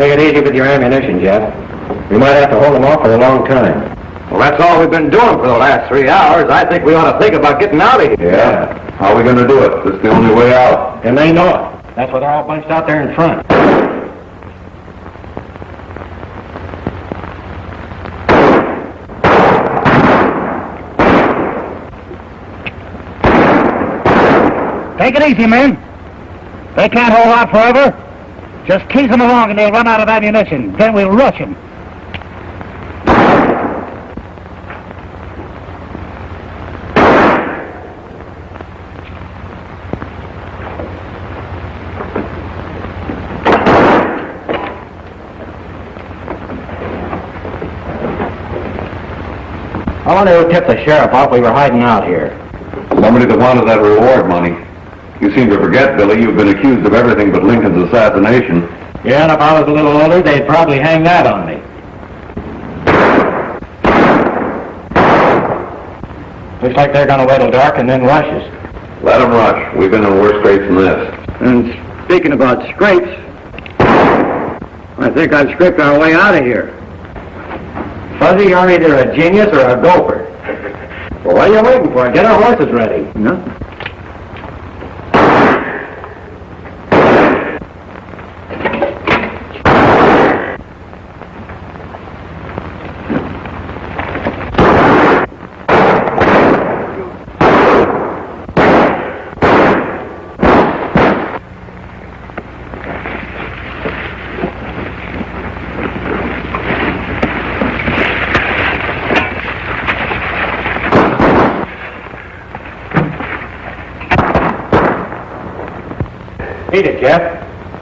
Take it easy with your ammunition, Jeff. We might have to hold them off for a long time. Well, that's all we've been doing for the last 3 hours. I think we ought to think about getting out of here. Yeah. How are we going to do it? This is the only way out. And they know it. That's why they're all bunched out there in front. Take it easy, men. They can't hold out forever. Just tease them along and they'll run out of ammunition. Then we'll rush them. I wonder who tipped the sheriff off we were hiding out here. Somebody that wanted that reward money. You seem to forget, Billy, you've been accused of everything but Lincoln's assassination. Yeah, and if I was a little older, they'd probably hang that on me. Looks like they're going to wait till dark and then rush us. Let them rush. We've been in worse scrapes than this. And speaking about scrapes, I think I've scraped our way out of here. Fuzzy, you're either a genius or a gopher. Well, what are you waiting for? Get our horses ready. No. Beat it, Jeff.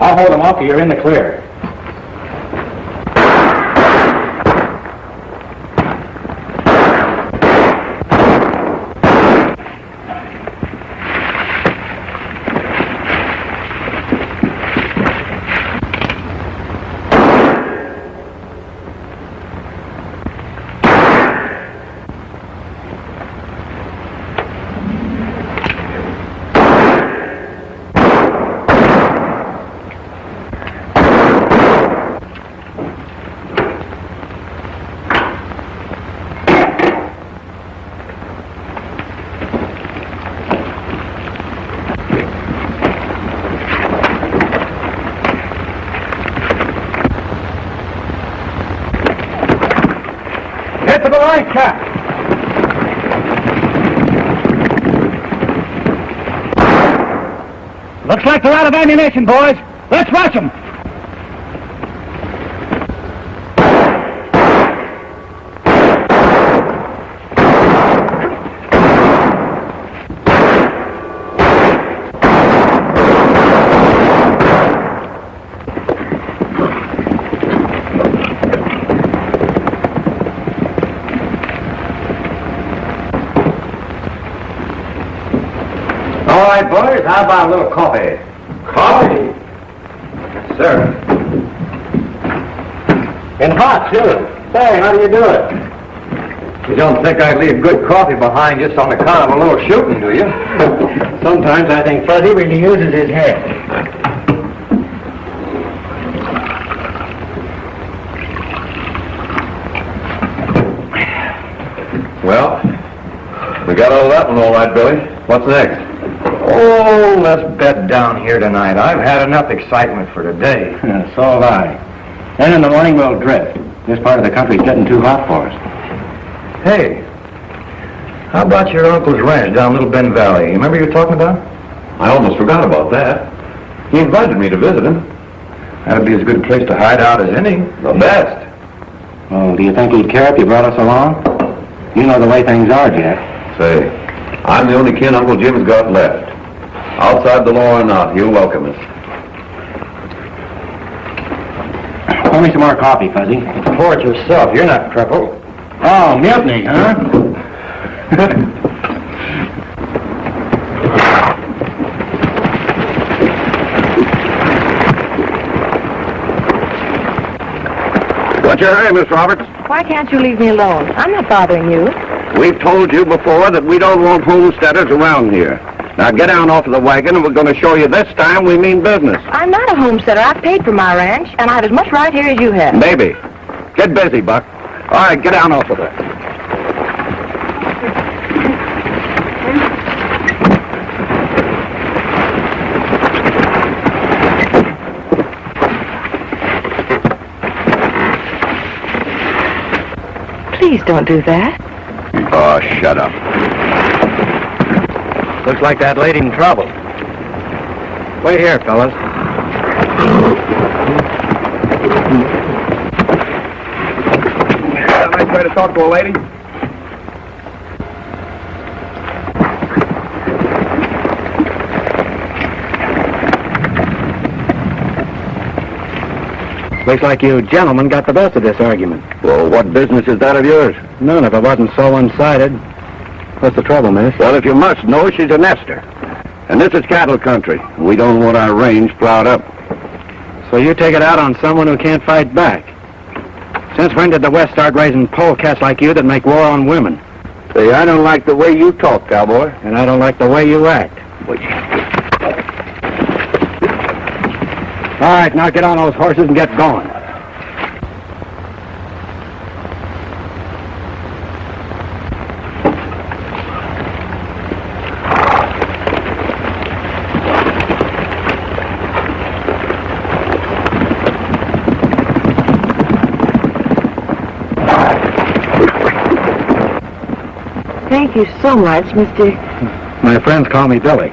I'll hold them off till you're in the clear. To the right, Cap. Looks like they're out of ammunition, boys. Let's rush them. All right, boys, how about a little coffee? Coffee? Sir. And hot, too. Say, how do you do it? You don't think I'd leave good coffee behind just on account of a little shooting, do you? Sometimes I think Fuzzy really uses his head. Well, we got all that one all right, Billy. What's next? Oh, let's bed down here tonight. I've had enough excitement for today. So have I. Then in the morning we'll drift. This part of the country's getting too hot for us. Hey, how about your uncle's ranch down Little Bend Valley? You remember you were talking about? I almost forgot about that. He invited me to visit him. That'd be as good a place to hide out as any. The best. Well, do you think he'd care if you brought us along? You know the way things are, Jeff. Say, I'm the only kin Uncle Jim's got left. Outside the law or not, he'll welcome us. Pour me some more coffee, Fuzzy. Pour it yourself. You're not trouble. Oh, mutiny, huh? What's your hurry, Miss Roberts? Why can't you leave me alone? I'm not bothering you. We've told you before that we don't want homesteaders around here. Now get down off of the wagon, and we're going to show you this time we mean business. I'm not a homesteader. I paid for my ranch, and I have as much right here as you have. Maybe. Get busy, Buck. All right, get down off of there. Please don't do that. Oh, shut up. Looks like that lady's in trouble. Wait here, fellas. A nice way to talk to a lady. Looks like you gentlemen got the best of this argument. Well, what business is that of yours? None if it wasn't so one-sided. What's the trouble, miss? Well, if you must know, she's a nester. And this is cattle country. We don't want our range plowed up. So you take it out on someone who can't fight back. Since when did the West start raising polecats like you that make war on women? See, I don't like the way you talk, cowboy. And I don't like the way you act. All right, now get on those horses and get going. Thank you so much, Mr. My friends call me Billy.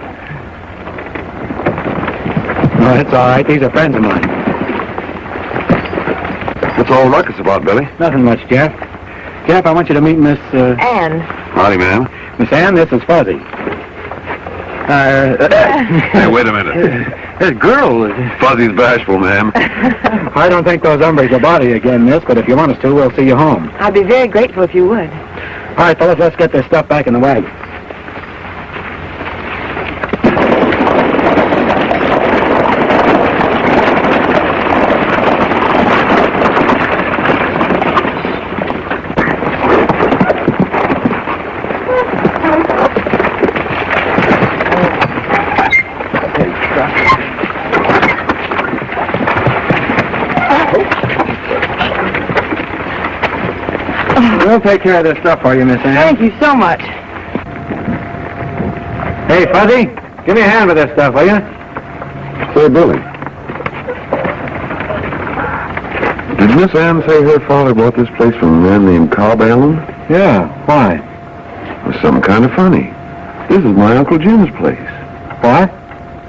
Oh, that's all right. These are friends of mine. What's all the ruckus about, Billy? Nothing much, Jeff. Jeff, I want you to meet Miss, Anne. Howdy, ma'am. Miss Ann, this is Fuzzy. Hey, wait a minute. This girl... Fuzzy's bashful, ma'am. I don't think those hombres will bother you again, miss, but if you want us to, we'll see you home. I'd be very grateful if you would. All right, fellas, let's get this stuff back in the wagon. We'll take care of this stuff for you, Miss Ann. Thank you so much. Hey, Fuzzy, give me a hand with this stuff, will you? Say, Billy. Did Miss Ann say her father bought this place from a man named Carleton? Yeah, why? It was something kind of funny. This is my Uncle Jim's place. What?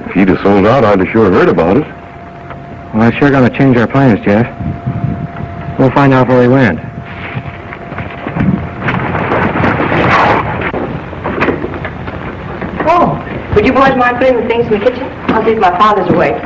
If he'd have sold out, I'd have sure heard about it. Well, that's sure going to change our plans, Jeff. We'll find out where he went. Oh, would you boys mind putting the things in the kitchen? I'll see if my father's awake.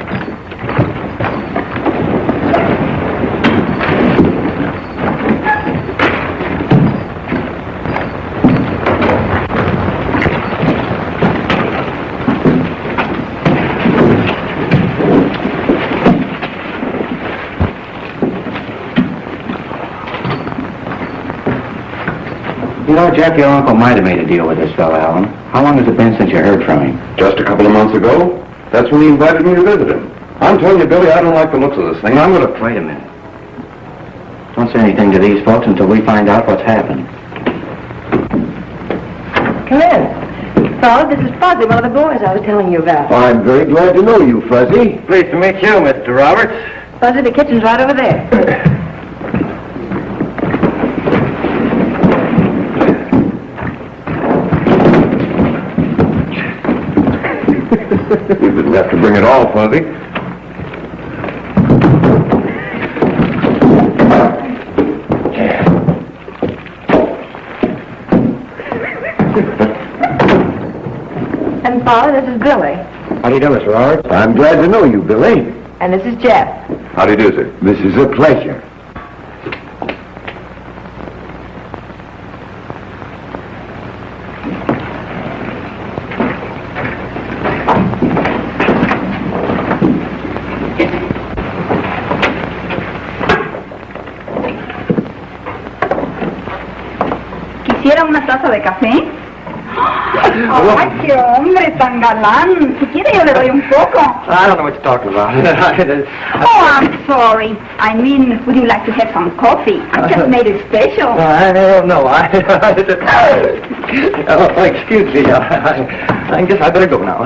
You know, Jeff, your uncle might have made a deal with this fellow, Alan. How long has it been since you heard from him? Just a couple of months ago. That's when he invited me to visit him. I'm telling you, Billy, I don't like the looks of this thing. I'm going to... Wait a minute. Don't say anything to these folks until we find out what's happened. Come in. Todd, this is Fuzzy, one of the boys I was telling you about. I'm very glad to know you, Fuzzy. Pleased to meet you, Mr. Roberts. Fuzzy, the kitchen's right over there. You didn't have to bring it all, Fuzzy. And Father, this is Billy. How do you do, Mr. Roberts? I'm glad to know you, Billy. And this is Jeff. How do you do, sir? This is a pleasure. ¿Quisiera una taza de café? ¡Ay, qué hombre tan galán! Si quiere yo le doy un poco. I don't know what you're talking about. Oh, I'm sorry. I mean, would you like to have some coffee? I just made it special. I don't know. Excuse me. I guess I better go now.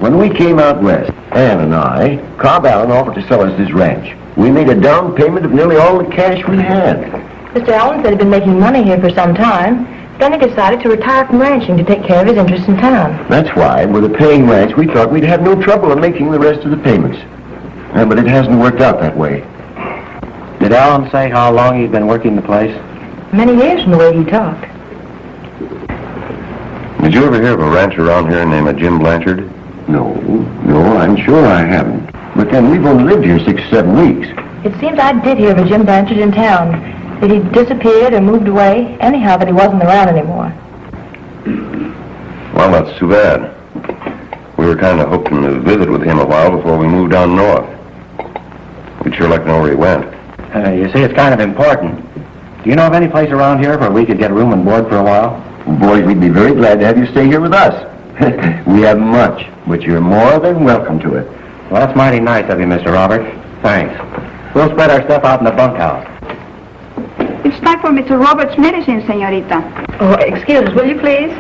When we came out west, Ann and I, Cobb Allen offered to sell us this ranch. We made a down payment of nearly all the cash we had. Mr. Allen said he'd been making money here for some time. Then he decided to retire from ranching to take care of his interests in town. That's why, with a paying ranch, we thought we'd have no trouble in making the rest of the payments. But it hasn't worked out that way. Did Alan say how long he's been working the place? Many years from the way he talked. Did you ever hear of a rancher around here named Jim Blanchard? No, I'm sure I haven't. But then we've only lived here 6 or 7 weeks. It seems I did hear of a Jim Blanchard in town. That he disappeared or moved away. Anyhow, that he wasn't around anymore. Well, that's too bad. We were kind of hoping to visit with him a while before we moved down north. We'd sure like to know where he went. You see, it's kind of important. Do you know of any place around here where we could get room and board for a while? Boys, we'd be very glad to have you stay here with us. We haven't much, but you're more than welcome to it. Well, that's mighty nice of you, Mr. Robert. Thanks. We'll spread our stuff out in the bunkhouse. It's time for Mr. Robert's medicine, señorita. Oh, excuse us, will you please?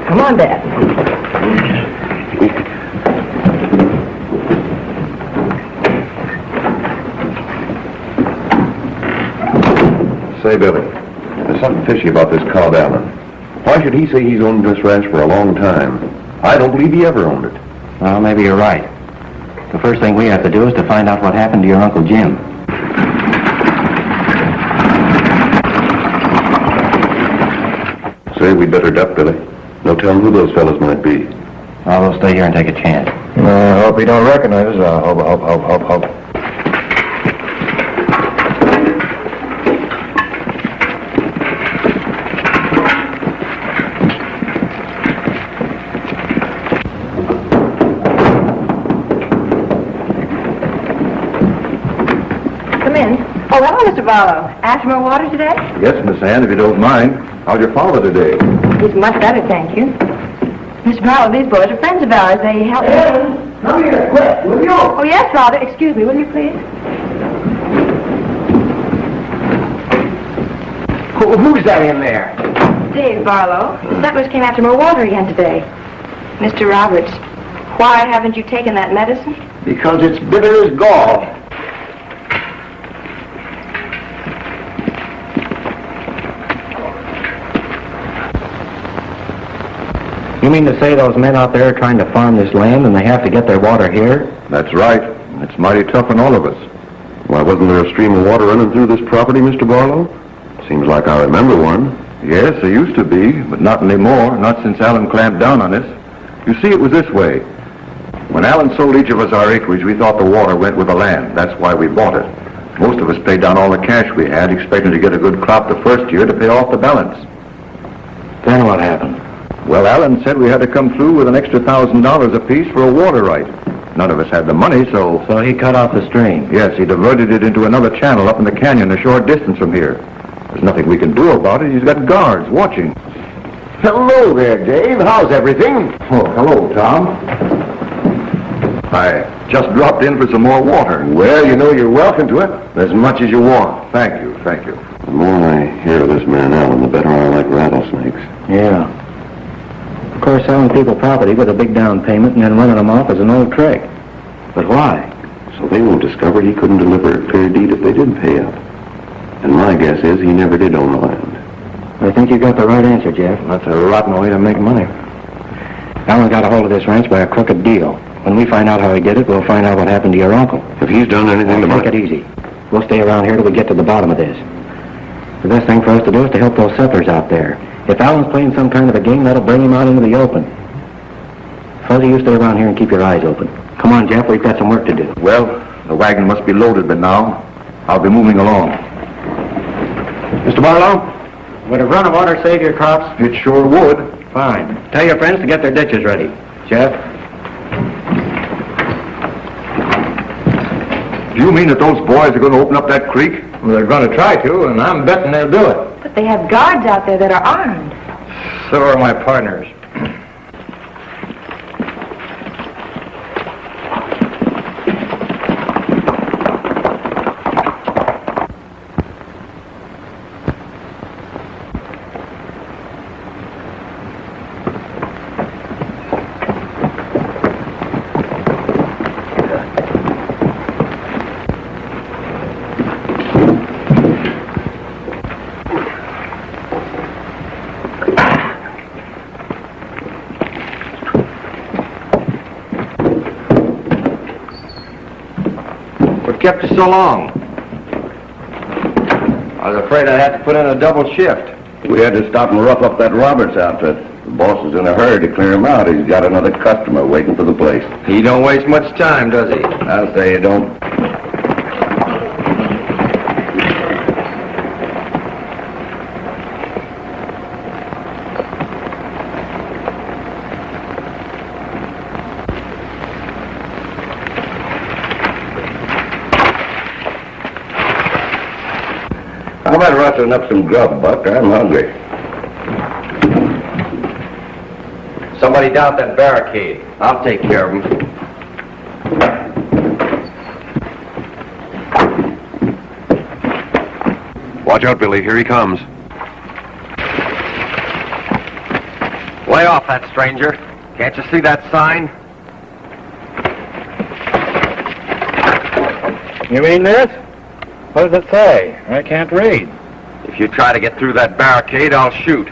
Come on, Dad. Say, Billy, there's something fishy about this Cobb Allen. Why should he say he's owned this ranch for a long time? I don't believe he ever owned it. Well, maybe you're right. The first thing we have to do is to find out what happened to your Uncle Jim. Say, we'd better duck, Billy. No telling who those fellas might be. Well, we'll stay here and take a chance. I hope he don't recognize us. Hope. Come in. Oh, hello, Mr. Barlow. Ask more water today? Yes, Miss Ann, if you don't mind. How's your father today? He's much better, thank you. Mr. Barlow, these boys are friends of ours. They help me. Come here, quick, will you? Oh, yes, Father. Excuse me, will you please? Who's that in there? Dave Barlow. The settlers came after more water again today. Mr. Roberts, why haven't you taken that medicine? Because it's bitter as gall. You mean to say those men out there are trying to farm this land and they have to get their water here? That's right. It's mighty tough on all of us. Why, wasn't there a stream of water running through this property, Mr. Barlow? Seems like I remember one. Yes, there used to be, but not anymore, not since Allen clamped down on us. You see, it was this way. When Allen sold each of us our acreage, we thought the water went with the land. That's why we bought it. Most of us paid down all the cash we had, expecting to get a good crop the first year to pay off the balance. Then what happened? Well, Allen said we had to come through with an extra $1,000 apiece for a water right. None of us had the money, so... So he cut off the stream? Yes, he diverted it into another channel up in the canyon a short distance from here. There's nothing we can do about it. He's got guards watching. Hello there, Dave. How's everything? Oh, hello, Tom. I just dropped in for some more water. Well, you know you're welcome to it. As much as you want. Thank you, thank you. The more I hear of this man Allen, the better I like rattlesnakes. Yeah. Of course, selling people property with a big down payment and then running them off is an old trick. But why? So they won't discover he couldn't deliver a clear deed if they did pay up. And my guess is he never did own the land. I think you got the right answer, Jeff. That's a rotten way to make money. Allen got a hold of this ranch by a crooked deal. When we find out how he did it, we'll find out what happened to your uncle. If he's done anything to Take it easy. We'll stay around here till we get to the bottom of this. The best thing for us to do is to help those settlers out there. If Allen's playing some kind of a game, that'll bring him out into the open. Fuzzy, you stay around here and keep your eyes open. Come on, Jeff, we've got some work to do. Well, the wagon must be loaded by now. I'll be moving along. Mr. Barlow? Would a run of water save your crops? It sure would. Fine. Tell your friends to get their ditches ready. Jeff? Do you mean that those boys are going to open up that creek? Well, they're going to try to, and I'm betting they'll do it. But They have guards out there that are armed. So are my partners. Kept you so long? I was afraid I'd have to put in a double shift. We had to stop and rough up that Roberts outfit. The boss is in a hurry to clear him out. He's got another customer waiting for the place. He don't waste much time, does he? I'll say you don't. How about rustling up some grub, Buck? I'm hungry. Somebody down that barricade. I'll take care of him. Watch out, Billy. Here he comes. Lay off that stranger. Can't you see that sign? You mean this? What does it say? I can't read. If you try to get through that barricade, I'll shoot.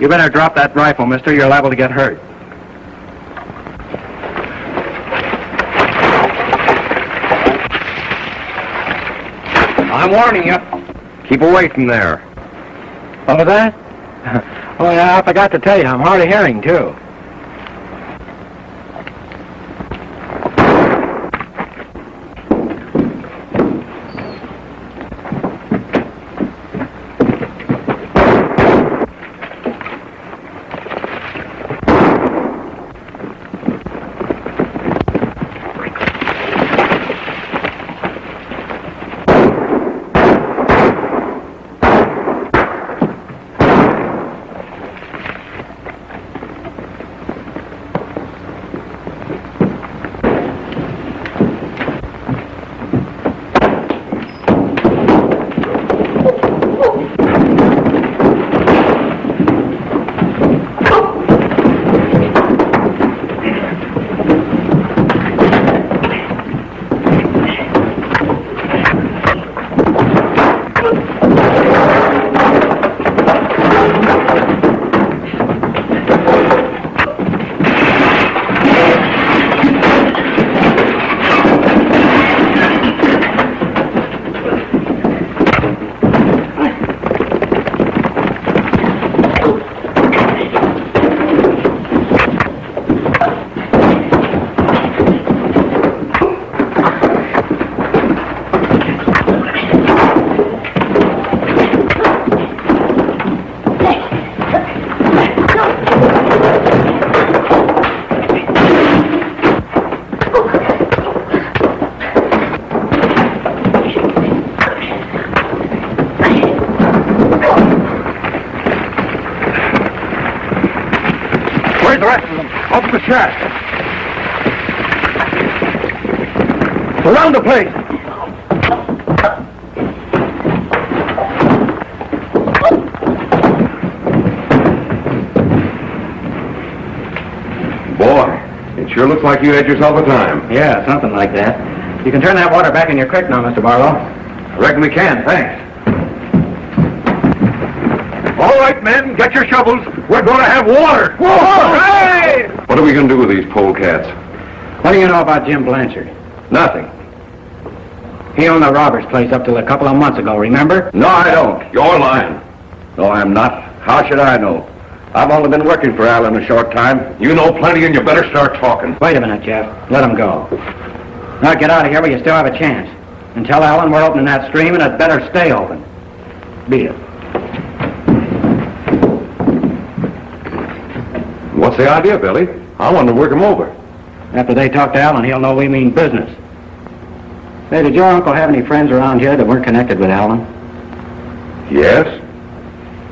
You better drop that rifle, mister. You're liable to get hurt. I'm warning you. Keep away from there. What was that? Oh, yeah, I forgot to tell you. I'm hard of hearing, too. the rest of them. Open the shack. Surround the place. Boy, it sure looks like you had yourself a time. Yeah, something like that. You can turn that water back in your creek now, Mr. Barlow. I reckon we can, thanks. All right, men, get your shovels. We're going to have water. Whoa! Hey! What are we going to do with these polecats? What do you know about Jim Blanchard? Nothing. He owned the Roberts place up till a couple of months ago, remember? No, I don't. You're lying. No, I'm not. How should I know? I've only been working for Alan a short time. You know plenty, and you better start talking. Wait a minute, Jeff. Let him go. Now get out of here where you still have a chance. And tell Alan we're opening that stream and it better stay open. Beat it. What's the idea, Billy? I want to work him over. After they talk to Alan, he'll know we mean business. Say, did your uncle have any friends around here that weren't connected with Alan? Yes.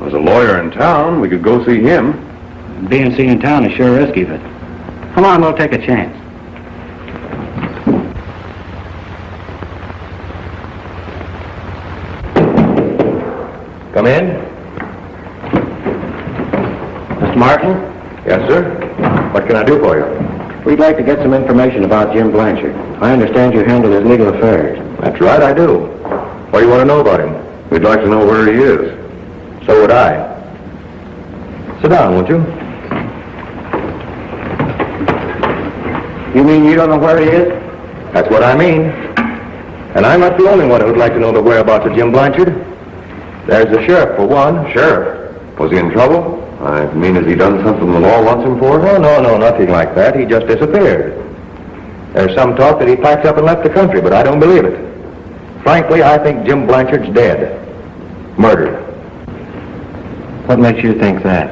There's a lawyer in town. We could go see him. Being seen in town is sure risky, but come on, we'll take a chance. Come in. Mr. Martin? Yes, sir. What can I do for you? We'd like to get some information about Jim Blanchard. I understand you handle his legal affairs. That's right, I do. What do you want to know about him? We'd like to know where he is. So would I. Sit down, won't you? You mean you don't know where he is? That's what I mean. And I'm not the only one who'd like to know the whereabouts of Jim Blanchard. There's the sheriff, for one. Sheriff? Was he in trouble? I mean, has he done something the law wants him for? Oh, no, nothing like that. He just disappeared. There's some talk that he packed up and left the country, but I don't believe it. Frankly, I think Jim Blanchard's dead. Murdered. What makes you think that?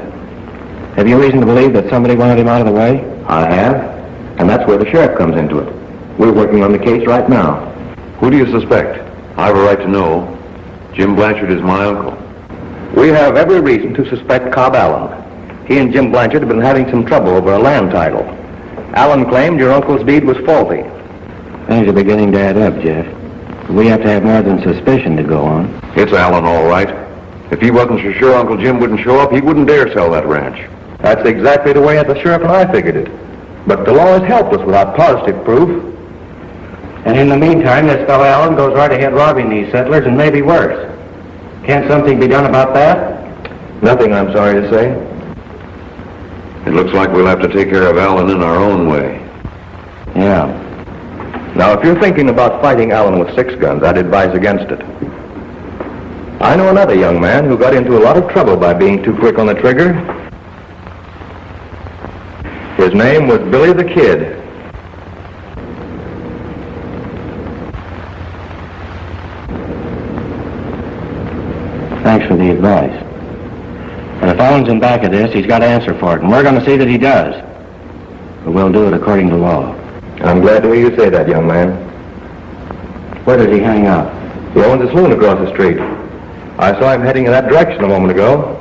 Have you reason to believe that somebody wanted him out of the way? I have. And that's where the sheriff comes into it. We're working on the case right now. Who do you suspect? I have a right to know. Jim Blanchard is my uncle. We have every reason to suspect Cobb Allen. He and Jim Blanchard have been having some trouble over a land title. Allen claimed your uncle's deed was faulty. Things are beginning to add up, Jeff. We have to have more than suspicion to go on. It's Allen, all right. If he wasn't so sure Uncle Jim wouldn't show up, he wouldn't dare sell that ranch. That's exactly the way that the sheriff and I figured it. But the law is helpless without positive proof. And in the meantime, this fellow Allen goes right ahead robbing these settlers, and maybe worse. Can't something be done about that? Nothing, I'm sorry to say. It looks like we'll have to take care of Allen in our own way. Yeah. Now, if you're thinking about fighting Allen with 6 guns, I'd advise against it. I know another young man who got into a lot of trouble by being too quick on the trigger. His name was Billy the Kid. Thanks for the advice. And if Allen's in back of this, he's got to answer for it, and we're going to see that he does. But we'll do it according to law. I'm glad to hear you say that, young man. Where did he hang out? He owns a saloon across the street. I saw him heading in that direction a moment ago.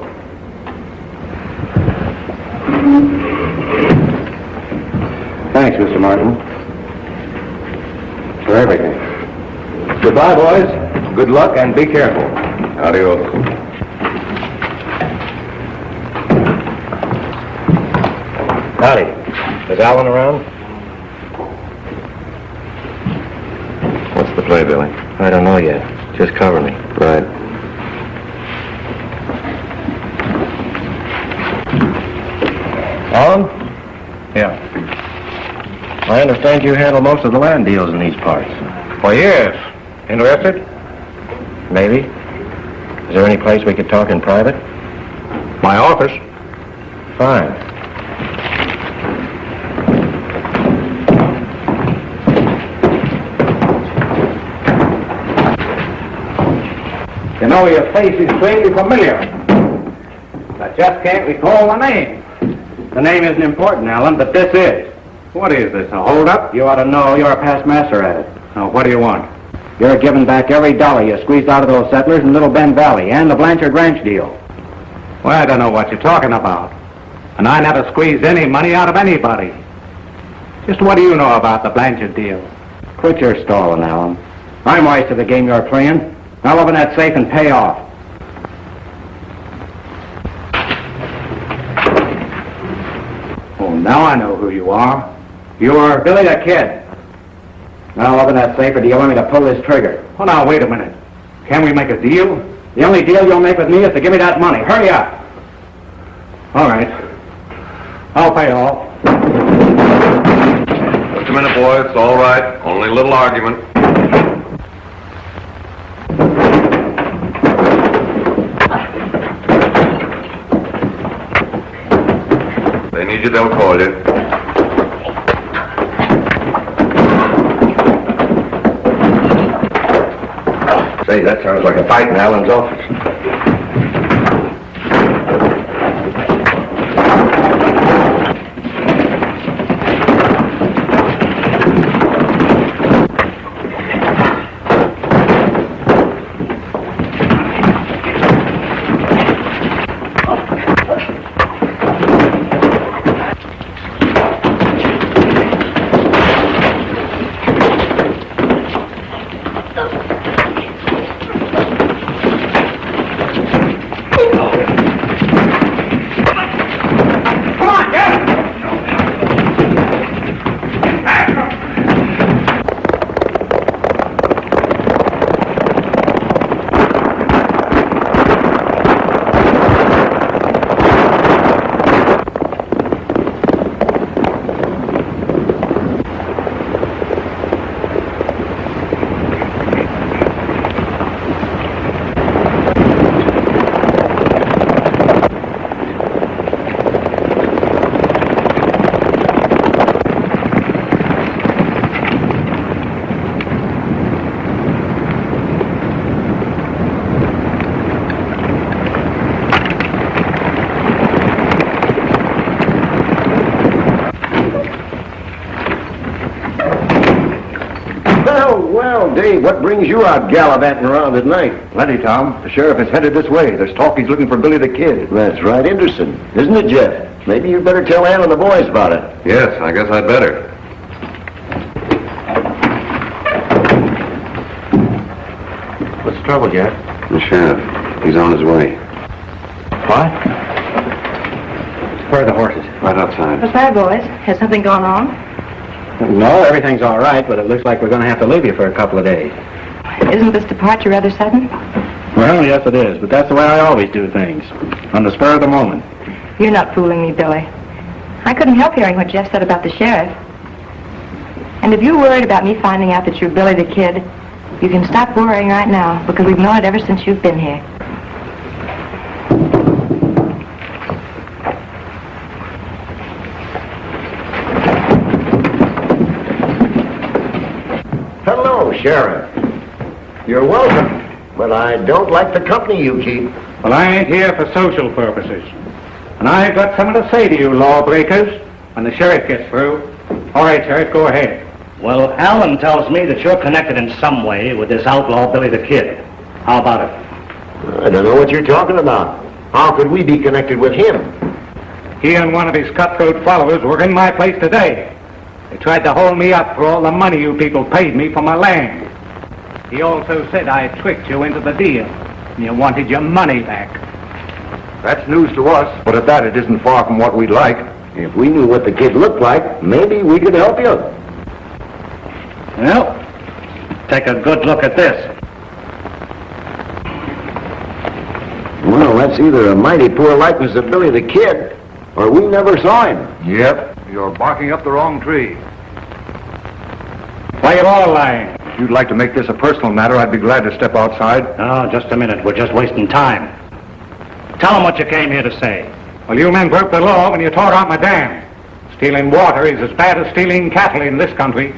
Thanks, Mr. Martin. For everything. Goodbye, boys. Good luck, and be careful. Adios. Howdy. Is Allen around? What's the play, Billy? I don't know yet. Just cover me. Right. Allen? Yeah. I understand you handle most of the land deals in these parts. Well, yes. Interested? Maybe. Is there any place we could talk in private? My office. Fine. You know, your face is strangely familiar. I just can't recall the name. The name isn't important, Alan, but this is. What is this, a hold-up? You ought to know. You're a past master at it. Now, what do you want? You're giving back every dollar you squeezed out of those settlers in Little Bend Valley and the Blanchard Ranch deal. Well, I don't know what you're talking about. And I never squeezed any money out of anybody. Just what do you know about the Blanchard deal? Quit your stalling, Alan. I'm wise to the game you're playing. Now open that safe and pay off. Oh, now I know who you are. You're Billy the Kid. Now open that safe, or do you want me to pull this trigger? Oh, now, wait a minute. Can we make a deal? The only deal you'll make with me is to give me that money. Hurry up. All right. I'll pay all. Just a minute, boy. It's all right. Only a little argument. They need you, they'll call you. Say, that sounds like a fight in Allen's office. Well, Dave, what brings you out gallivanting around at night? Plenty, Tom. The sheriff is headed this way. There's talk he's looking for Billy the Kid. That's right, interesting. Isn't it, Jeff? Maybe you'd better tell Ann and the boys about it. Yes, I guess I'd better. What's the trouble, Jeff? The sheriff. He's on his way. What? Where are the horses? Right outside. What's that, boys? Has something gone on? No, everything's all right, but it looks like we're going to have to leave you for a couple of days. Isn't this departure rather sudden? Well, yes, it is, but that's the way I always do things. On the spur of the moment. You're not fooling me, Billy. I couldn't help hearing what Jeff said about the sheriff. And if you're worried about me finding out that you're Billy the Kid, you can stop worrying right now, because we've known it ever since you've been here. Hello, Sheriff. You're welcome, but I don't like the company you keep. Well, I ain't here for social purposes. And I've got something to say to you lawbreakers when the sheriff gets through. All right, Sheriff, go ahead. Well, Alan tells me that you're connected in some way with this outlaw Billy the Kid. How about it? I don't know what you're talking about. How could we be connected with him? He and one of his cutthroat followers were in my place today. They tried to hold me up for all the money you people paid me for my land. He also said I tricked you into the deal, and you wanted your money back. That's news to us, but at that, it isn't far from what we'd like. If we knew what the kid looked like, maybe we could help you. Well, take a good look at this. Well, that's either a mighty poor likeness of Billy the Kid, or we never saw him. Yep, you're barking up the wrong tree. Why you all lying? If you'd like to make this a personal matter, I'd be glad to step outside. Oh, just a minute. We're just wasting time. Tell them what you came here to say. Well, you men broke the law when you tore out my dam. Stealing water is as bad as stealing cattle in this country.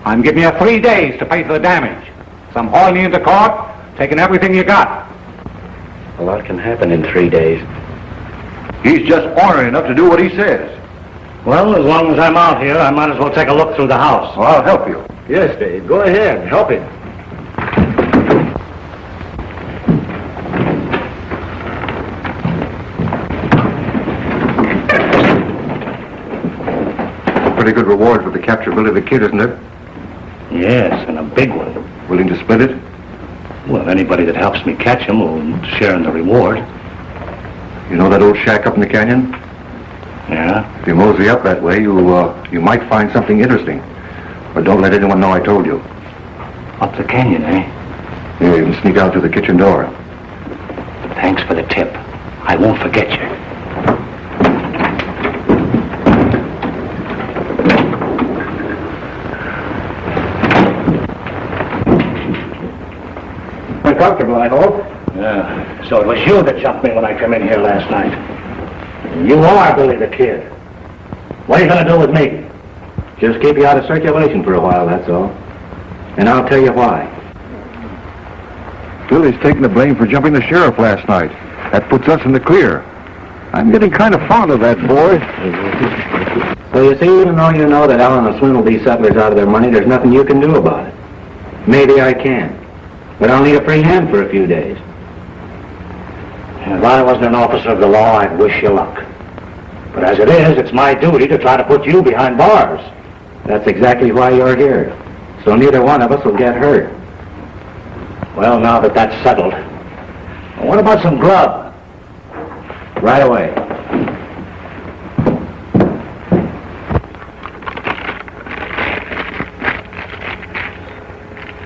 I'm giving you 3 days to pay for the damage. So I'm hauling you into court, taking everything you got. A lot can happen in 3 days. He's just ornery enough to do what he says. Well, as long as I'm out here, I might as well take a look through the house. Well, I'll help you. Yes, Dave, go ahead. Help him. Pretty good reward for the capture of Billy the Kid, isn't it? Yes, and a big one. Willing to split it? Well, anybody that helps me catch him will share in the reward. You know that old shack up in the canyon? Yeah? If you mosey up that way, you might find something interesting. But don't let anyone know I told you. Up the canyon, eh? Yeah, you can sneak out through the kitchen door. Thanks for the tip. I won't forget you. Uncomfortable, I hope. Yeah. So it was you that jumped me when I came in here last night. You are Billy the Kid. What are you going to do with me? Just keep you out of circulation for a while, that's all. And I'll tell you why. Billy's taking the blame for jumping the sheriff last night. That puts us in the clear. I'm getting kind of fond of that boy. Well, you see, even though you know that Alan will swindle these settlers out of their money, there's nothing you can do about it. Maybe I can. But I'll need a free hand for a few days. If I wasn't an officer of the law, I'd wish you luck. But as it is, it's my duty to try to put you behind bars. That's exactly why you're here. So neither one of us will get hurt. Well, now that that's settled, what about some grub? Right away.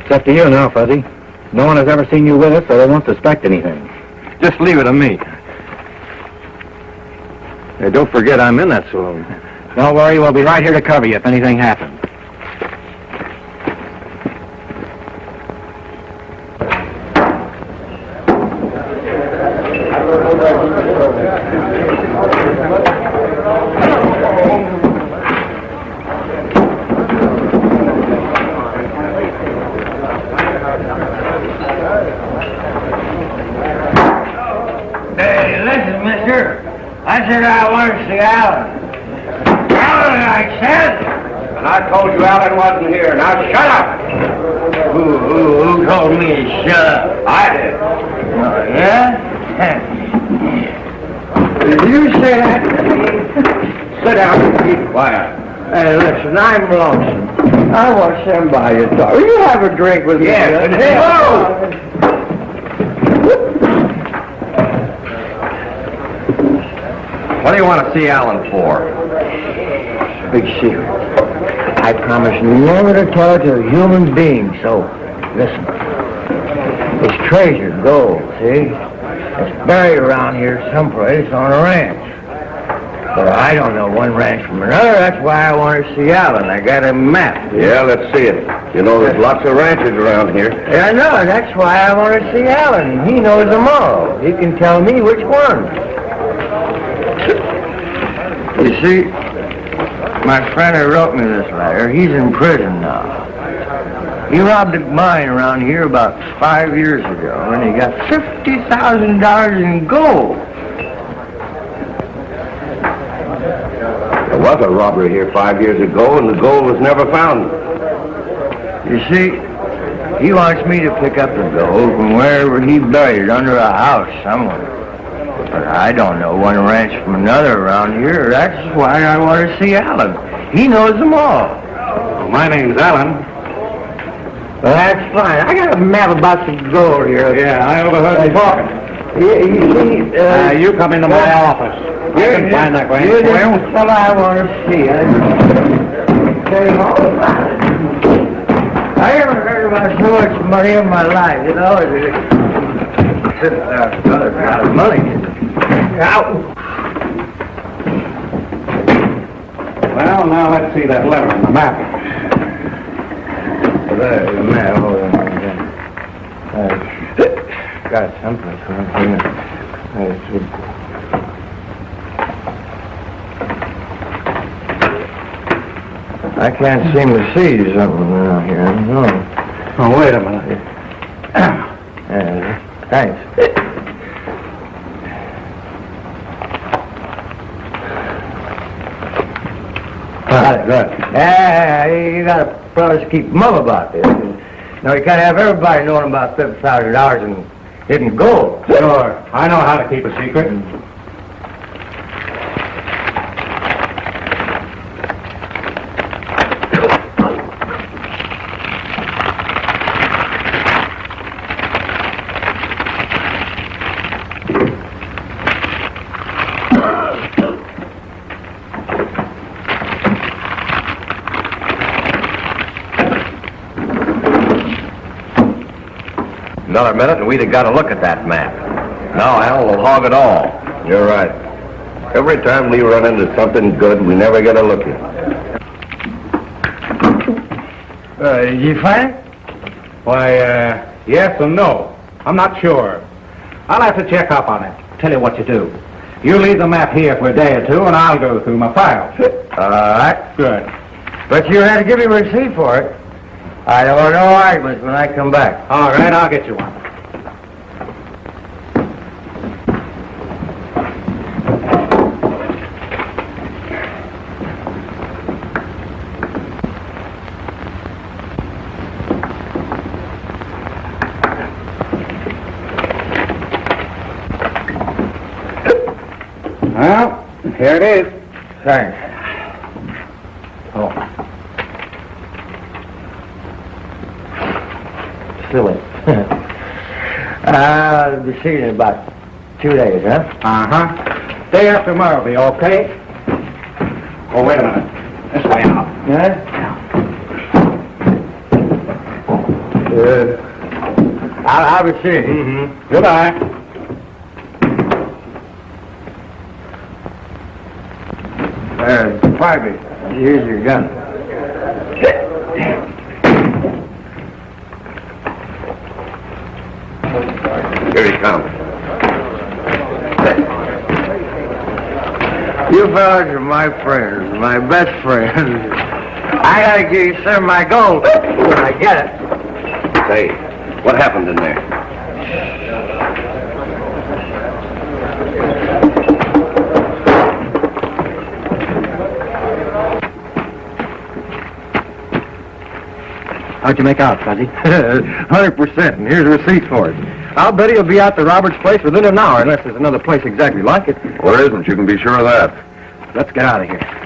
It's up to you now, Fuzzy. No one has ever seen you with us, so they won't suspect anything. Just leave it to me. Hey, don't forget I'm in that saloon. Don't worry, we'll be right here to cover you if anything happens. Hey, listen, mister. I said I want to see Alan. Alan, I said. And I told you Alan wasn't here. Now shut up! Who told me to shut up? I did. Oh, yeah? Did you say that to me? Sit down and keep quiet. Hey, listen, I'm lonesome. I want somebody to talk. Will you have a drink with me? Yes, and What do you want to see Alan for? Big secret. I promise never to tell it to a human being, so listen. It's treasure, gold, see? It's buried around here someplace on a ranch. But I don't know one ranch from another. That's why I want to see Alan. I got a map. Yeah, let's see it. You know, there's lots of ranches around here. Yeah, I know. That's why I want to see Alan. He knows them all. He can tell me which one. You see, my friend who wrote me this letter, he's in prison now. He robbed a mine around here about 5 years ago, and he got $50,000 in gold. There was a robbery here 5 years ago, and the gold was never found. You see, he wants me to pick up the gold from wherever he buried it, under a house somewhere. But I don't know one ranch from another around here. That's why I want to see Alan. He knows them all. Well, my name's Alan. Well, that's fine. I got a map about the gold here. Yeah, I overheard you talking. You see, You come into my office. I can find that ranch. You're the fellow I want to see. I tell you all about it. I haven't heard about so much money in my life, you know. $50,000 a lot of money. Ow! Well, now let's see that letter on the map. There's the map. Hold on. Got something from here. I can't seem to see something around here. No. Oh, wait a minute. Thanks. Good. Yeah, you got to fellas keep mum about this. Now, you can't have everybody knowing about $50,000 in hidden gold. Sure. I know how to keep a secret. Another minute and we'd have got a look at that map. Now Al will hog it all. You're right. Every time we run into something good, we never get a look at it. Did you find it? Why, yes and no. I'm not sure. I'll have to check up on it. Tell you what you do. You leave the map here for a day or two, and I'll go through my files. All right. Good. But you had to give me a receipt for it. I don't want no arguments when I come back. All right, I'll get you one. Well, here it is. Thanks. Oh. Silly. I'll be seeing you in about 2 days, huh? Uh-huh. Day after tomorrow will be okay. Oh, wait a minute. This way out. Yeah? I'll be seeing you. Mm-hmm. Goodbye. Pardon me. Here's your gun. Here he comes. You fellas are my friends, my best friends. I gotta give you some of my gold when I get it. Say, what happened in there? How'd you make out, Fuzzy? 100%, and here's receipts for it. I'll bet he'll be out to Robert's place within an hour, unless there's another place exactly like it. Where isn't? You can be sure of that. Let's get out of here.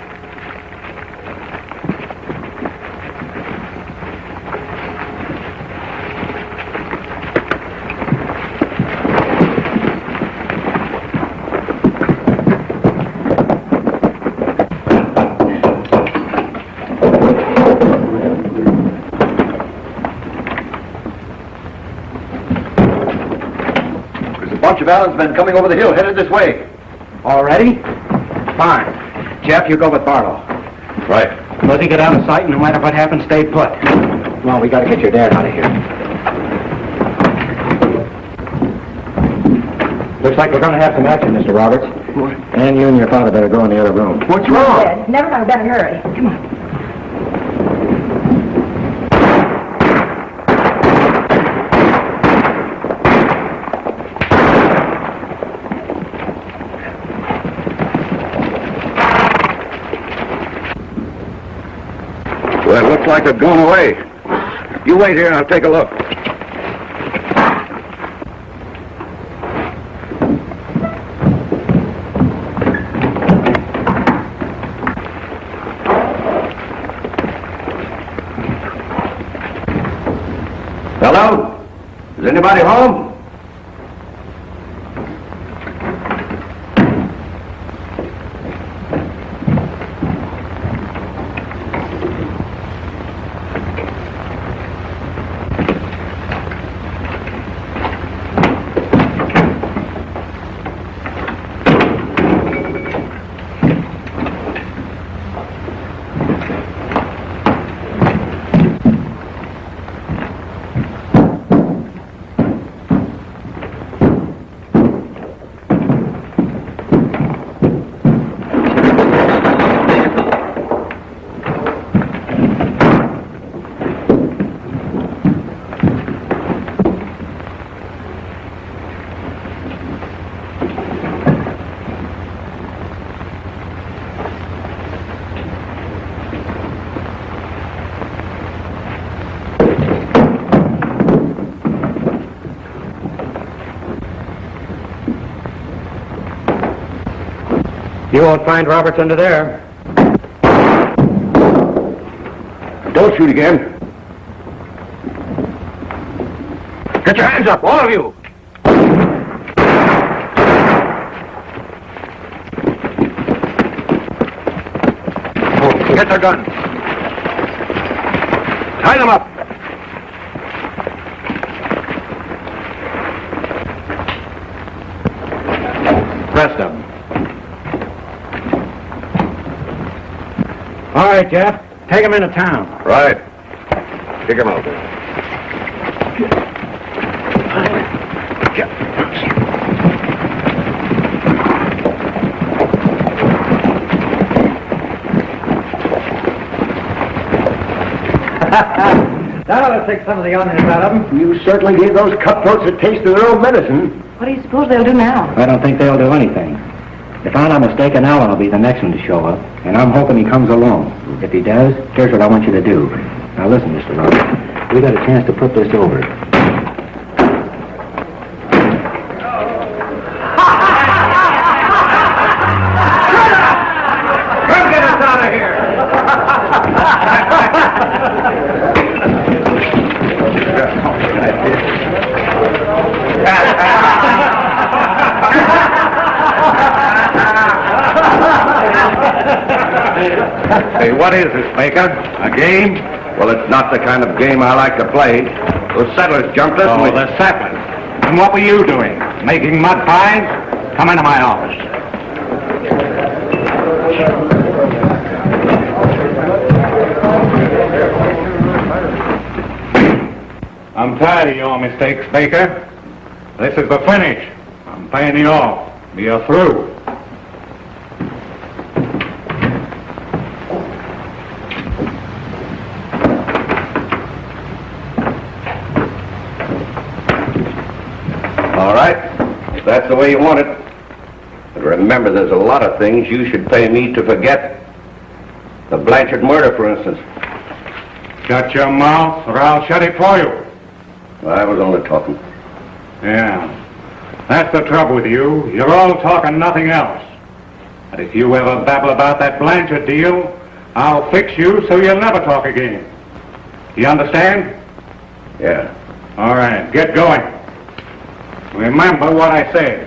Bunch of Allen's men coming over the hill, headed this way. Already? Fine. Jeff, you go with Barlow. Right. Fuzzy, get out of sight, and no matter what happens, stay put. Come on, we gotta get your dad out of here. Looks like we're gonna have some action, Mr. Roberts. What? And you and your father better go in the other room. What's wrong? Dad, never mind, we better hurry. Come on. Well, it looks like they're going away. You wait here and I'll take a look. Hello? Is anybody home? You won't find Roberts under there. Don't shoot again. Get your hands up, all of you. Get their guns. Tie them up. Rest of them. All right, Jeff. Take him into town. Right. Kick him out. That ought to take some of the onions out of them. You certainly gave those cutthroats a taste of their own medicine. What do you suppose they'll do now? I don't think they'll do anything. If I'm not mistaken, Allen will be the next one to show up, and I'm hoping he comes alone. If he does, here's what I want you to do. Now listen, Mr. Roberts, we got a chance to put this over. Come get us out of here! Hey, what is this, Baker? A game? Well, it's not the kind of game I like to play. Those settlers jumped us. Oh, the settlers. And what were you doing? Making mud pies? Come into my office. I'm tired of your mistakes, Baker. This is the finish. I'm paying you off. You're through. All right, if that's the way you want it. But remember, there's a lot of things you should pay me to forget. The Blanchard murder, for instance. Shut your mouth, or I'll shut it for you. I was only talking. Yeah. That's the trouble with you. You're all talk and nothing else. And if you ever babble about that Blanchard deal, I'll fix you so you'll never talk again. You understand? Yeah. All right, get going. Remember what I said.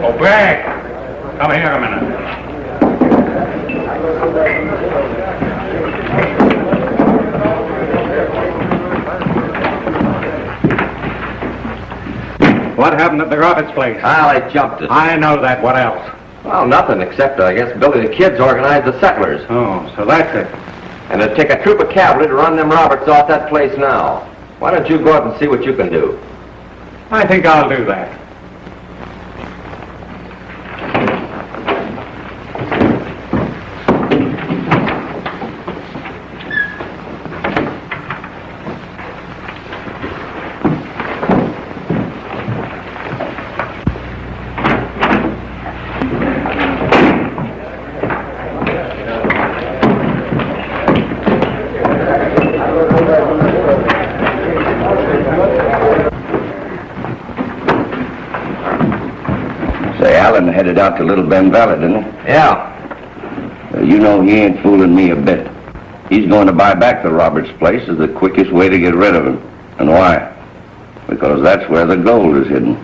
Go back. Come here a minute. What happened at the Roberts place? Well, they jumped it. I know that. What else? Well, nothing except, I guess, Billy the Kid's organized the settlers. Oh, so that's it. And it'd take a troop of cavalry to run them Roberts off that place now. Why don't you go out and see what you can do? I think I'll do that. Alan headed out to Little Bend Valley, didn't he? Yeah. You know he ain't fooling me a bit. He's going to buy back the Roberts place as the quickest way to get rid of him. And why? Because that's where the gold is hidden.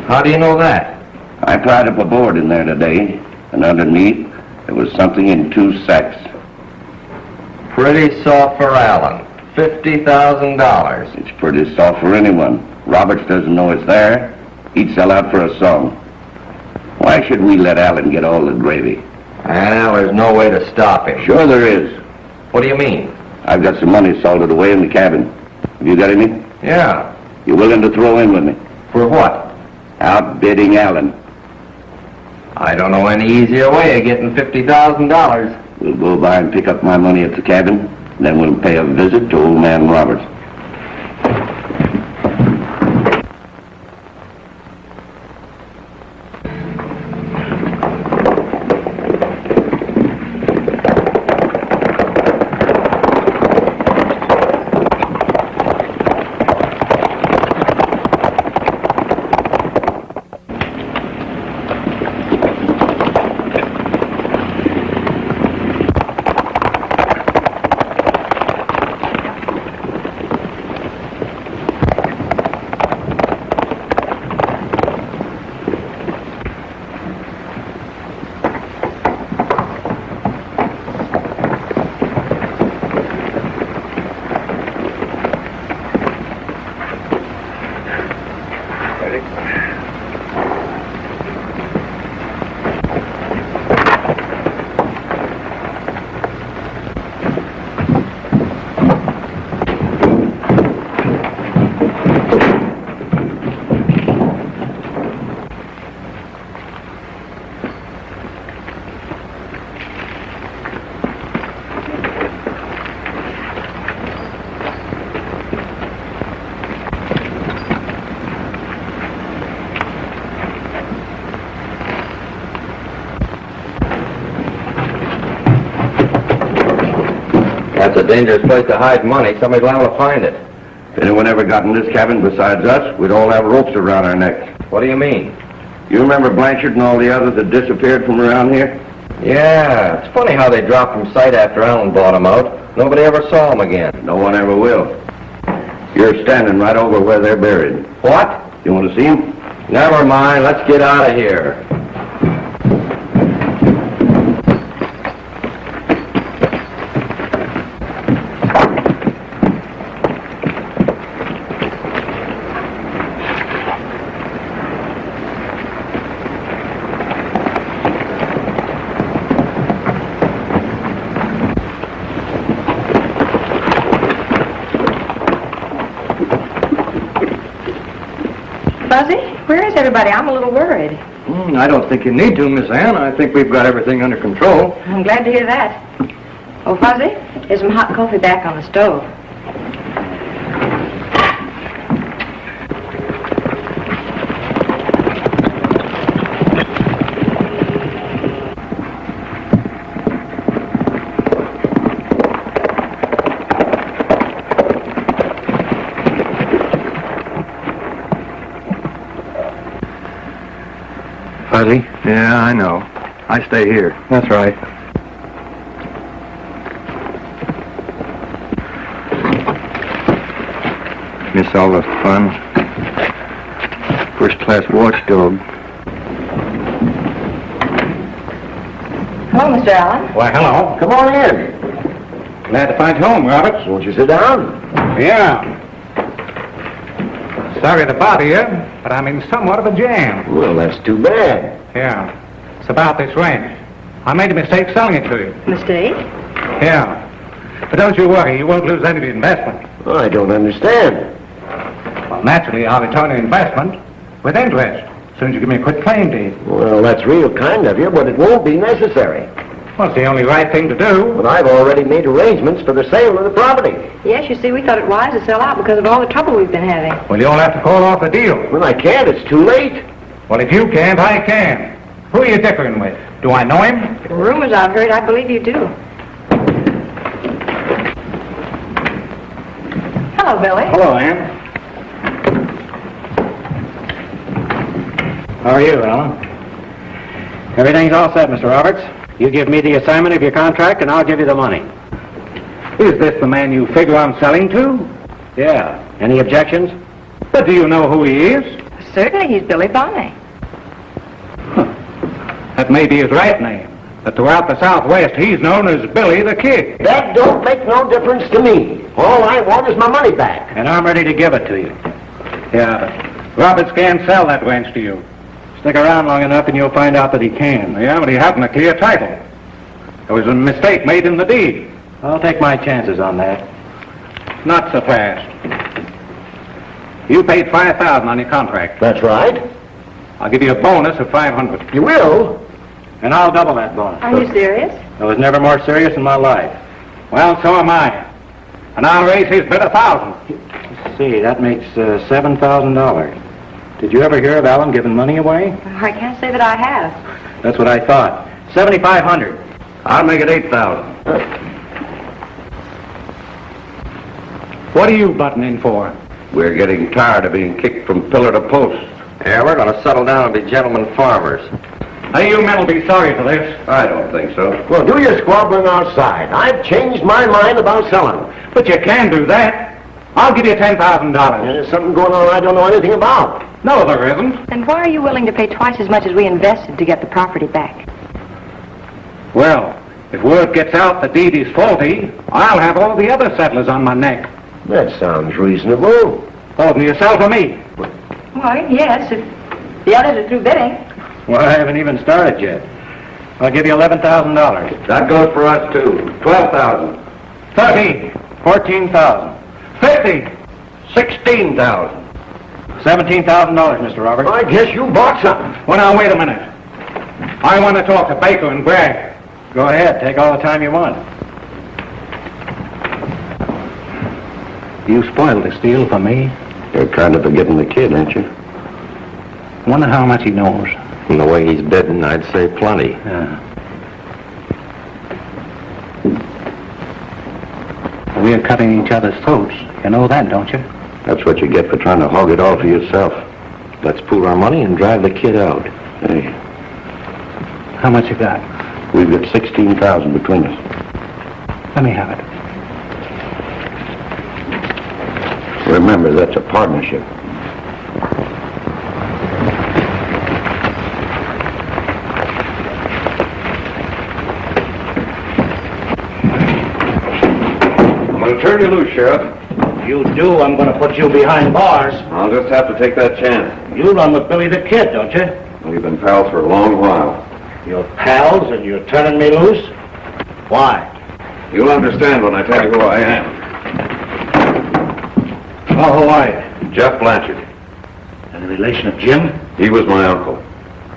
How do you know that? I pried up a board in there today, and underneath there was something in 2 sacks. Pretty soft for Allen. $50,000. It's pretty soft for anyone. Roberts doesn't know it's there. He'd sell out for a song. Why should we let Allen get all the gravy? Well, there's no way to stop him. Sure there is. What do you mean? I've got some money salted away in the cabin. Have you got any? Yeah. You willing to throw in with me? For what? Outbidding Allen. I don't know any easier way of getting $50,000. We'll go by and pick up my money at the cabin, then we'll pay a visit to old man Roberts. That's a dangerous place to hide money. Somebody's liable to find it. If anyone ever got in this cabin besides us, we'd all have ropes around our necks. What do you mean? You remember Blanchard and all the others that disappeared from around here? Yeah, it's funny how they dropped from sight after Allen bought them out. Nobody ever saw them again. No one ever will. You're standing right over where they're buried. What? You want to see them? Never mind. Let's get out of here. Fuzzy, where is everybody? I'm a little worried. I don't think you need to, Miss Ann. I think we've got everything under control. I'm glad to hear that. Oh, Fuzzy, there's some hot coffee back on the stove. fuzzy. Yeah, I know. I stay here. That's right. Miss all the fun. First-class watchdog. Hello, Mr. Allen. Why, hello. Come on in. Glad to find you home, Roberts. Won't you sit down? Yeah. Sorry to bother you, but I'm in somewhat of a jam. Well, that's too bad. Yeah. It's about this ranch. I made a mistake selling it to you. Mistake? Yeah. But don't you worry, you won't lose any of the investment. Well, I don't understand. Well, naturally, I'll return the investment with interest as soon as you give me a quick claim deed. Well, that's real kind of you, but it won't be necessary. Well, it's the only right thing to do. But I've already made arrangements for the sale of the property. Yes, you see, we thought it wise to sell out because of all the trouble we've been having. Well, you'll have to call off the deal. Well, I can't. It's too late. Well, if you can't, I can. Who are you differing with? Do I know him? The rumors I've heard, I believe you do. Hello, Billy. Hello, Ann. How are you, Alan? Everything's all set, Mr. Roberts. You give me the assignment of your contract, and I'll give you the money. Is this the man you figure I'm selling to? Yeah. Any objections? But do you know who he is? Certainly, he's Billy Bonney. That may be his right name. But throughout the Southwest, he's known as Billy the Kid. That don't make no difference to me. All I want is my money back. And I'm ready to give it to you. Yeah, but Roberts can't sell that ranch to you. Stick around long enough and you'll find out that he can. Yeah, but he hasn't a clear title. There was a mistake made in the deed. I'll take my chances on that. Not so fast. You paid $5,000 on your contract. That's right. I'll give you a bonus of $500. You will? And I'll double that bonus. Are you serious? I was never more serious in my life. Well, so am I. And I'll raise his bid 1,000. Let's see, that makes $7,000. Did you ever hear of Alan giving money away? I can't say that I have. That's what I thought. $7,500. I'll make it $8,000. What are you butting in for? We're getting tired of being kicked from pillar to post. Yeah, we're going to settle down and be gentlemen farmers. Now, you men will be sorry for this. I don't think so. Well, do your squabbling outside. I've changed my mind about selling. But you can do that. I'll give you $10,000. There's something going on I don't know anything about. No, there isn't. Then why are you willing to pay twice as much as we invested to get the property back? Well, if word gets out the deed is faulty, I'll have all the other settlers on my neck. That sounds reasonable. Holding yourself or me? Why, yes, if the others are through bidding. Well, I haven't even started yet. I'll give you $11,000. That goes for us, too. $12,000. 13, 14,000, 50, 16,000, $17,000, Mr. Roberts. I guess you bought something. Well, now, wait a minute. I want to talk to Baker and Bragg. Go ahead, take all the time you want. You spoiled this deal for me. You're kind of forgetting the kid, aren't you? Wonder how much he knows. From the way he's bidding, I'd say plenty. Yeah. We're cutting each other's throats. You know that, don't you? That's what you get for trying to hog it all for yourself. Let's pool our money and drive the kid out. Hey, How much you got? we've got $16,000 between us. Let me have it. Remember, that's a partnership. I'm going to turn you loose, Sheriff. If you do, I'm going to put you behind bars. I'll just have to take that chance. You run with Billy the Kid, don't you? We've been pals for a long while. You're pals and you're turning me loose? Why? You'll understand when I tell you who I am. Oh, who are you? Jeff Blanchard. Any relation of Jim? He was my uncle.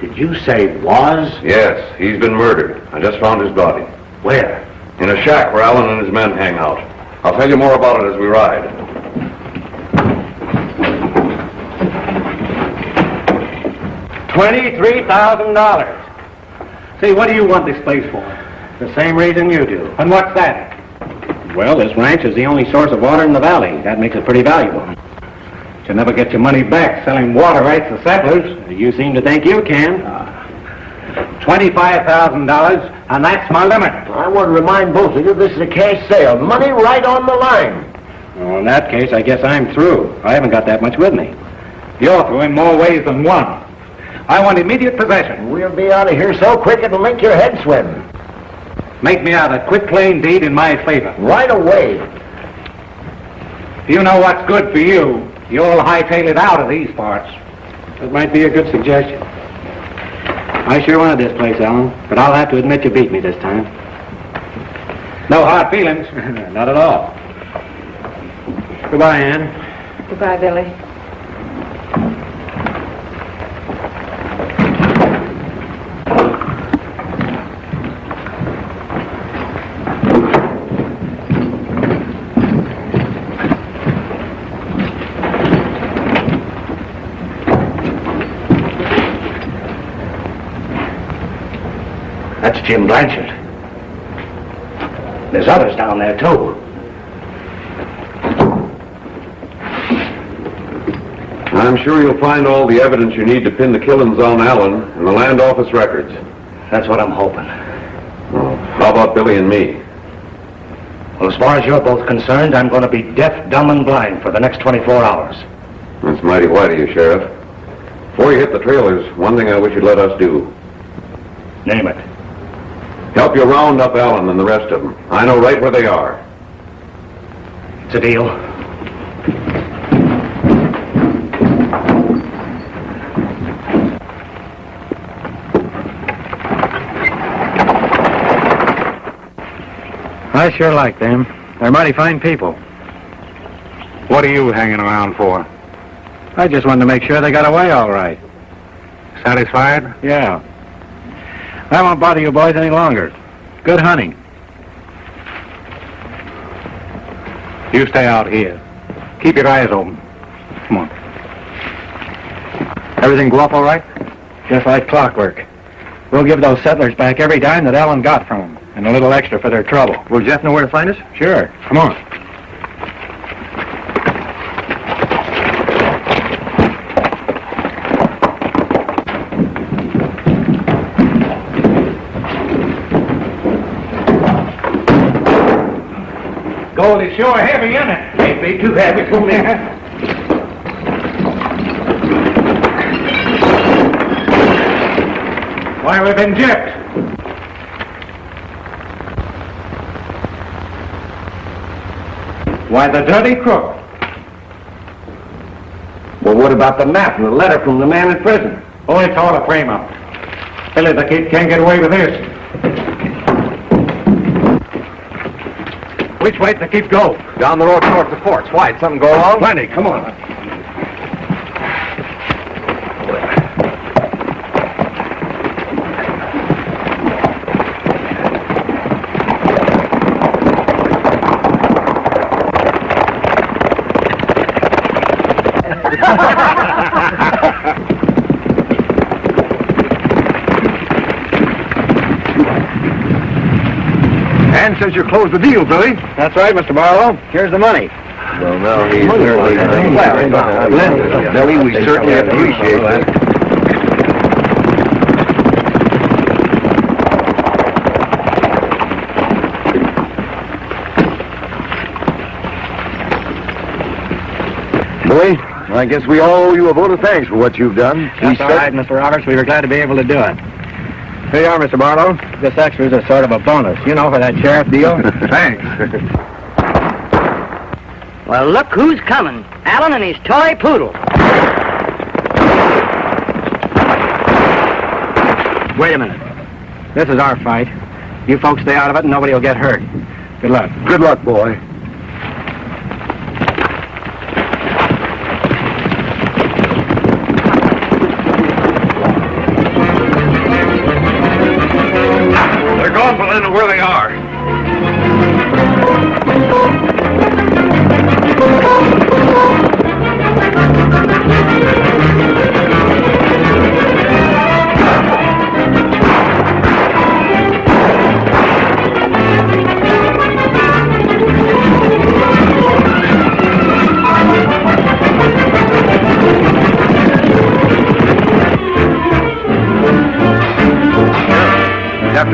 Did you say was? Yes, he's been murdered. I just found his body. Where? In a shack where Alan and his men hang out. I'll tell you more about it as we ride. $23,000. See, what do you want this place for? The same reason you do. And what's that? Well, this ranch is the only source of water in the valley. That makes it pretty valuable. You'll never get your money back selling water rights to settlers. You seem to think you can. $25,000, and that's my limit. I want to remind both of you this is a cash sale. Money right on the line. Well, in that case, I guess I'm through. I haven't got that much with me. You're through in more ways than one. I want immediate possession. We'll be out of here so quick it'll make your head swim. Make me out a quick claim deed in my favor. Right away. If you know what's good for you, you'll hightail it out of these parts. That might be a good suggestion. I sure wanted this place, Alan, but I'll have to admit you beat me this time. No hard feelings. Not at all. Goodbye, Ann. Goodbye, Billy. That's Jim Blanchard. There's others down there, too. I'm sure you'll find all the evidence you need to pin the killings on Allen in the land office records. That's what I'm hoping. Well, how about Billy and me? Well, as far as you're both concerned, I'm going to be deaf, dumb, and blind for the next 24 hours. That's mighty white of you, Sheriff. Before you hit the trailers, one thing I wish you'd let us do. Name it. Help you round up Allen and the rest of them. I know right where they are. It's a deal. I sure like them. They're mighty fine people. What are you hanging around for? I just wanted to make sure they got away all right. Satisfied? Yeah. I won't bother you boys any longer. Good hunting. You stay out here. Keep your eyes open. Come on. Everything go up all right? Just like clockwork. We'll give those settlers back every dime that Allen got from them, and a little extra for their trouble. Will Jeff know where to find us? Sure. Come on. Gold is sure heavy, isn't it? Can't be too heavy for me. Why, we've been gypped. Why, the dirty crook. Well, what about the map and the letter from the man in prison? Oh, it's all a frame-up. Billy the Kid can't get away with this. Which way to keep go? Down the road towards the forts. Why? Did something go wrong? Plenty, come on. Ann says you closed the deal, Billy. That's right, Mr. Barlow. Here's the money. Well, now he's Billy, we certainly appreciate that. Billy, I guess we all owe you a vote of thanks for what you've done. That's all right, Mr. Roberts. We were glad to be able to do it. Here you are, Mr. Barlow. This extra's a sort of a bonus, you know, for that sheriff deal. Thanks. Well, look who's coming. Allen and his toy poodle. Wait a minute. This is our fight. You folks stay out of it and nobody will get hurt. Good luck. Good luck, boy. They're gone, but I know where they are.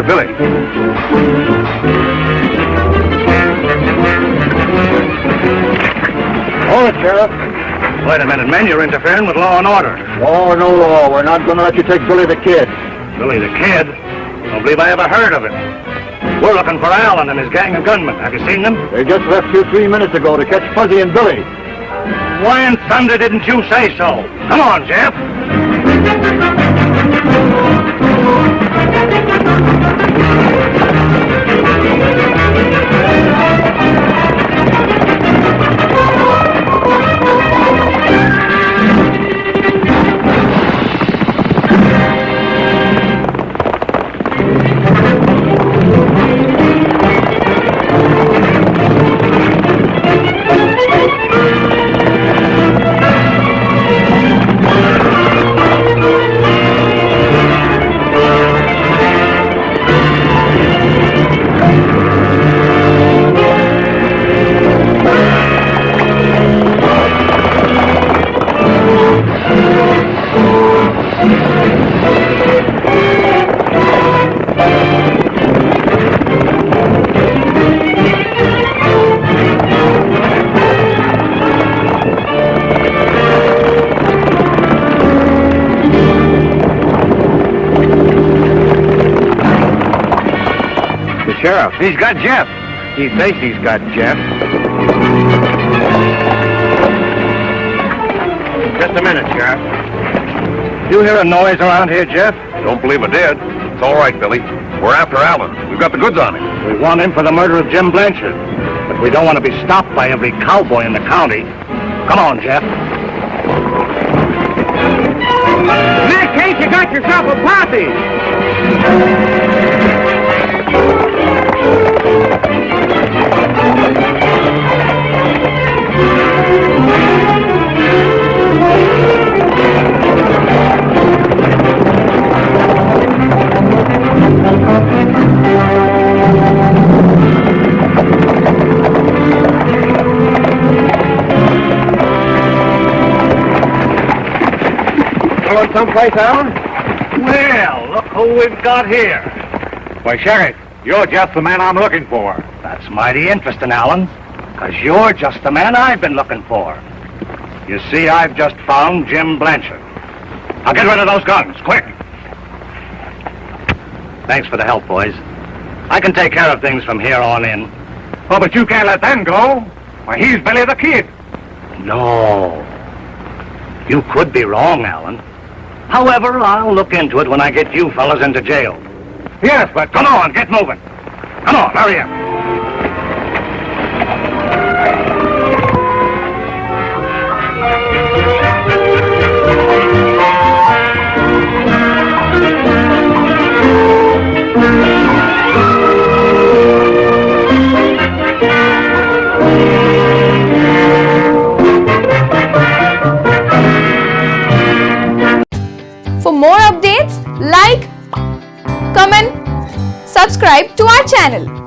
to Billy. Hold it, Sheriff. Wait a minute, men. You're interfering with law and order. Law or no law, we're not going to let you take Billy the Kid. Billy the Kid? Don't believe I ever heard of him. We're looking for Allen and his gang of gunmen. Have you seen them? They just left you 3 minutes ago to catch Fuzzy and Billy. Why in thunder didn't you say so? Come on, Jeff. Sheriff, he's got Jeff. He thinks he's got Jeff. Just a minute, Sheriff. You hear a noise around here, Jeff? Don't believe I did. It's all right, Billy. We're after Allen. We've got the goods on him. We want him for the murder of Jim Blanchard. But we don't want to be stopped by every cowboy in the county. Come on, Jeff. In that case, you got yourself a posse. Going someplace, Allen? Well, look who we've got here. Why, Sheriff, you're just the man I'm looking for. That's mighty interesting, Allen, because you're just the man I've been looking for. You see, I've just found Jim Blanchard. Now get rid of those guns, quick. Thanks for the help, boys. I can take care of things from here on in. Oh, but you can't let them go. Why, he's Billy the Kid. No. You could be wrong, Allen. However, I'll look into it when I get you fellas into jail. Yes, but Come on, get moving. Come on, hurry up. For more updates, like, comment, subscribe to our channel.